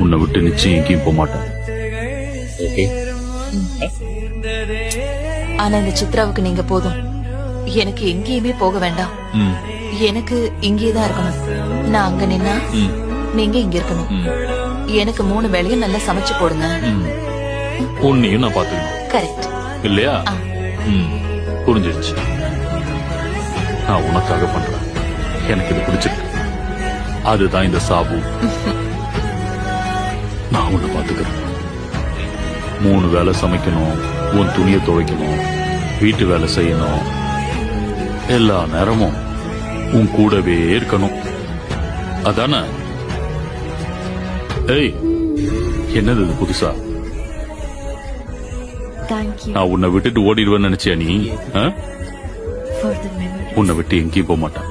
உன்னை விட்டு நிச்சயம் எங்கேயும் போக மாட்டேன். ஓகே? ஆனா இந்த சித்ராவுக்கு நீங்க போதும். எனக்கு எங்கேயுமே போக வேண்டாம். எனக்கு இங்கேதான் இருக்கணும். நான் அங்க நின்னா நீங்க இங்க இருக்கணும். எனக்கு 3 வேளையும் நல்லா சமைச்சு போடுங்க. உன்னையும் நான் பாத்துக்கணும். கரெக்ட் இல்லையா? புரிஞ்சிருச்சு. நான் உனக்காக பண்றேன். எனக்கு இது பிடிச்சிருக்கு. அதுதான் இந்த சாபு. நான் உன்னை பாத்துக்கிறேன். 3 வேளை சமைக்கணும், உன் துணியை துவைக்கணும், வீட்டு வேலை செய்யணும், எல்லா நேரமும் உன் கூடவே இருக்கணும். அதானே? ஏய், என்னது இது புதுசா? நான் உன்னை விட்டுட்டு ஓடிடுவேன்னு நினைச்சியா நீ? உன்னை விட்டு எங்கேயும் போக மாட்டேன்.